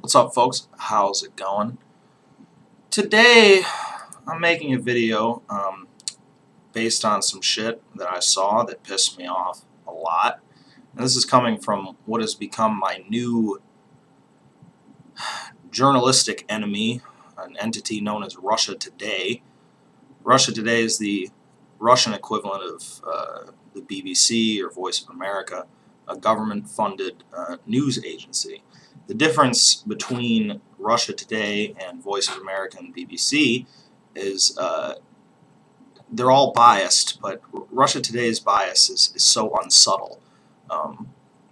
What's up, folks? How's it going? Today I'm making a video based on some shit that I saw that pissed me off a lot. And this is coming from what has become my new journalistic enemy, an entity known as Russia Today. Russia Today is the Russian equivalent of the BBC or Voice of America, a government-funded news agency. The difference between Russia Today and Voice of America and BBC is they're all biased, but Russia Today's bias is so unsubtle.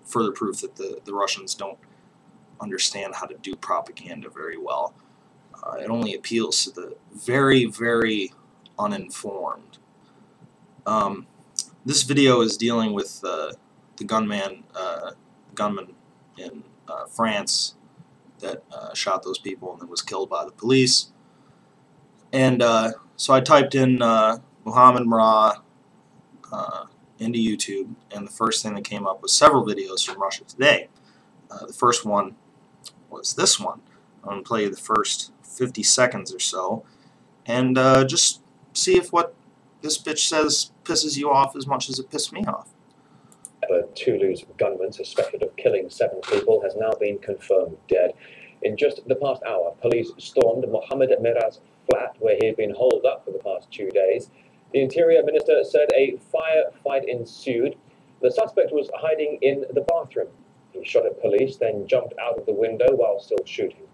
Further proof that the Russians don't understand how to do propaganda very well. It only appeals to the very, very uninformed. This video is dealing with the gunman in France that shot those people and then was killed by the police. And so I typed in Mohammed Merah into YouTube, and the first thing that came up was several videos from Russia Today. The first one was this one. I'm going to play you the first 50 seconds or so, and just see if what this bitch says pisses you off as much as it pissed me off. A Toulouse gunman suspected of killing 7 people has now been confirmed dead. In just the past hour, police stormed Mohammed Merah's flat, where he had been holed up for the past 2 days. The Interior Minister said a firefight ensued. The suspect was hiding in the bathroom. He shot at police, then jumped out of the window while still shooting.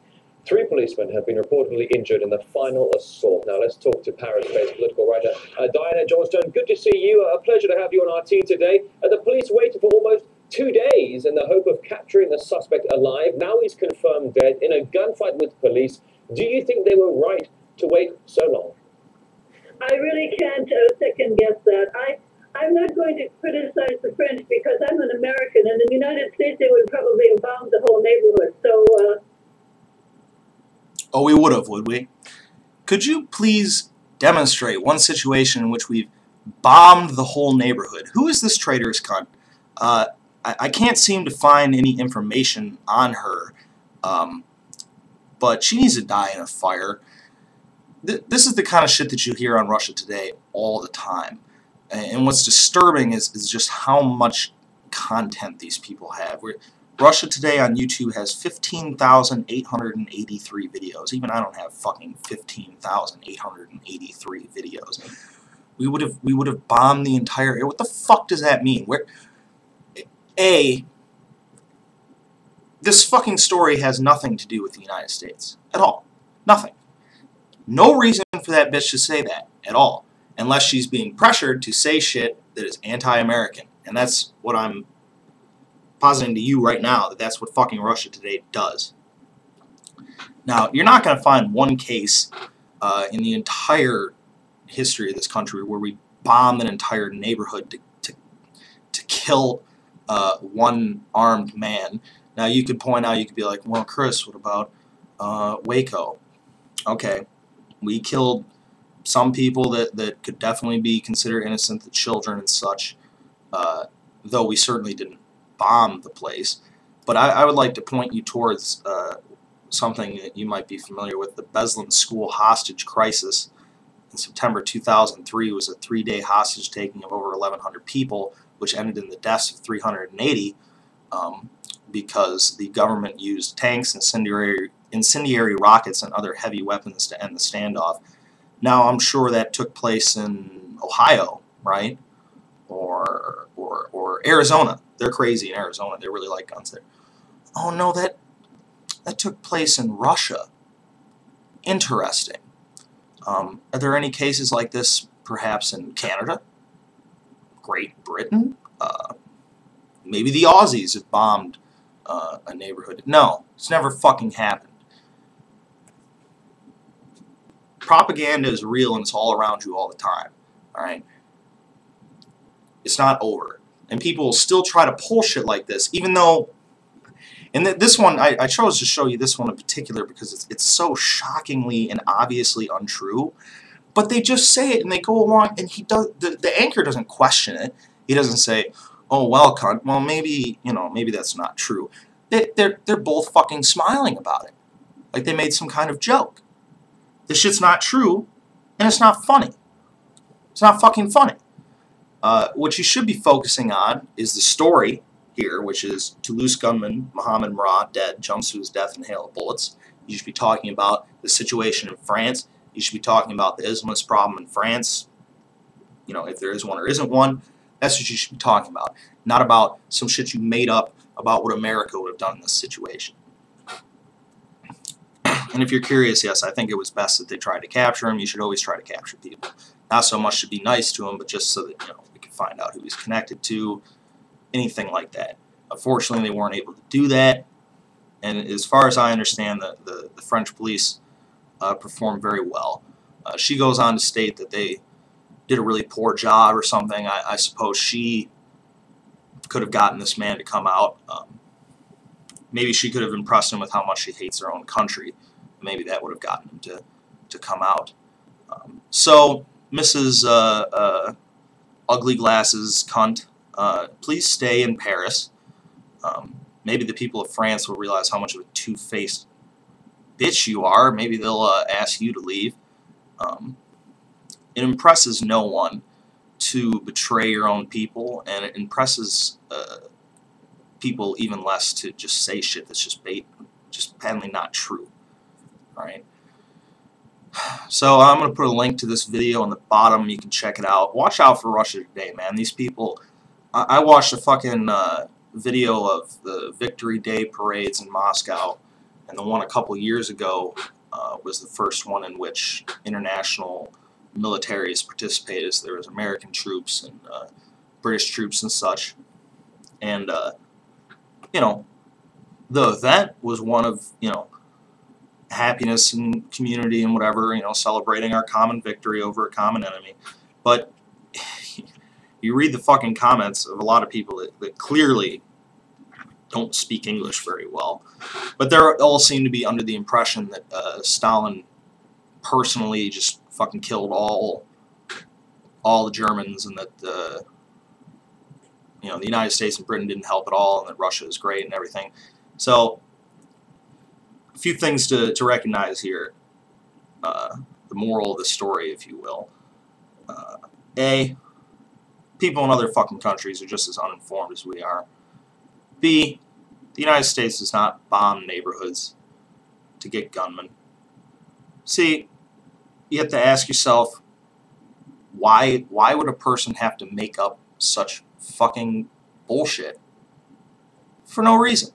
3 policemen have been reportedly injured in the final assault. Now let's talk to Paris-based political writer Diana Johnstone. Good to see you. A pleasure to have you on our team today. The police waited for almost 2 days in the hope of capturing the suspect alive. Now he's confirmed dead in a gunfight with police. Do you think they were right to wait so long? I really can't second guess that. I'm not going to criticize the French because I'm an American, and in the United States they would probably have bombed the whole neighborhood. So. Oh, we would have, would we? Could you please demonstrate one situation in which we've bombed the whole neighborhood? Who is this traitorous cunt? I can't seem to find any information on her, but she needs to die in a fire. This is the kind of shit that you hear on Russia Today all the time. And what's disturbing is just how much content these people have. Russia Today on YouTube has 15,883 videos. Even I don't have fucking 15,883 videos. We would have bombed the entire area. What the fuck does that mean? This fucking story has nothing to do with the United States at all. Nothing. No reason for that bitch to say that at all, unless she's being pressured to say shit that is anti-American, and that's what I'm positing to you right now, that that's what fucking Russia Today does. Now, you're not going to find one case in the entire history of this country where we bombed an entire neighborhood to kill one armed man. Now, you could point out, you could be like, well, Chris, what about Waco? Okay, we killed some people that could definitely be considered innocent, the children and such, though we certainly didn't bomb the place. But I would like to point you towards something that you might be familiar with. The Beslan school hostage crisis in September 2003 was a 3-day hostage taking of over 1,100 people, which ended in the deaths of 380 because the government used tanks, incendiary rockets, and other heavy weapons to end the standoff. Now, I'm sure that took place in Ohio, right? Or Arizona. They're crazy in Arizona. They really like guns there. Oh no, that took place in Russia. Interesting. Are there any cases like this perhaps in Canada? Great Britain? Maybe the Aussies have bombed a neighborhood. No, it's never fucking happened. Propaganda is real and it's all around you all the time. Alright? It's not over. And people will still try to pull shit like this, even though... And this one, I chose to show you this one in particular because it's so shockingly and obviously untrue. But they just say it and they go along, and the anchor doesn't question it. He doesn't say, oh, well, cunt, well, maybe, maybe that's not true. they're both fucking smiling about it. Like they made some kind of joke. This shit's not true, and it's not funny. It's not fucking funny. What you should be focusing on is the story here, which is Toulouse gunman Mohamed Merah dead, jumps to his death in a hail of bullets. You should be talking about the situation in France. You should be talking about the Islamist problem in France. You know, if there is one or isn't one, that's what you should be talking about. Not about some shit you made up about what America would have done in this situation. And if you're curious, yes, I think it was best that they tried to capture him. You should always try to capture people. Not so much to be nice to him, but just so that, you know, we can find out who he's connected to, anything like that. Unfortunately, they weren't able to do that. And as far as I understand, the French police performed very well. She goes on to state that they did a really poor job or something. I suppose she could have gotten this man to come out. Maybe she could have impressed him with how much she hates her own country. Maybe that would have gotten him to come out. So, Mrs. Ugly Glasses Cunt, please stay in Paris. Maybe the people of France will realize how much of a two-faced bitch you are. Maybe they'll ask you to leave. It impresses no one to betray your own people, and it impresses people even less to just say shit that's just patently not true. Alright? So I'm going to put a link to this video on the bottom. You can check it out. Watch out for Russia Today, man. These people... I watched a fucking video of the Victory Day parades in Moscow, and the one a couple years ago was the first one in which international militaries participated. So there was American troops and British troops and such. And, you know, the event was one of, you know, happiness and community and whatever, you know, celebrating our common victory over a common enemy. But you read the fucking comments of a lot of people that clearly don't speak English very well. But they all seem to be under the impression that Stalin personally just fucking killed all the Germans, and that you know, the United States and Britain didn't help at all, and that Russia is great and everything. So, a few things to recognize here. The moral of the story, if you will. A, people in other fucking countries are just as uninformed as we are. B, the United States does not bomb neighborhoods to get gunmen. C, you have to ask yourself, why would a person have to make up such fucking bullshit for no reason?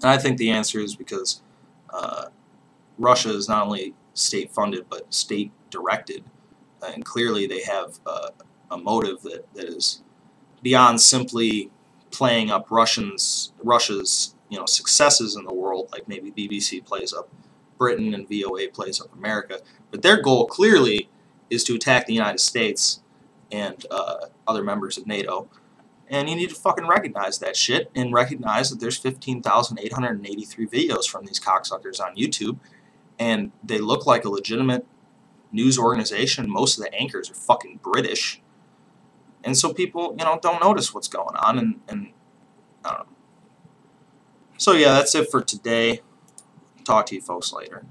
And I think the answer is because Russia is not only state-funded but state-directed, and clearly they have a motive that is beyond simply playing up Russia's you know, successes in the world, like maybe BBC plays up Britain and VOA plays up America. But their goal clearly is to attack the United States and other members of NATO. And you need to fucking recognize that shit, and recognize that there's 15,883 videos from these cocksuckers on YouTube, and they look like a legitimate news organization. Most of the anchors are fucking British. And so people, you know, don't notice what's going on, and I don't know. So yeah, that's it for today. Talk to you folks later.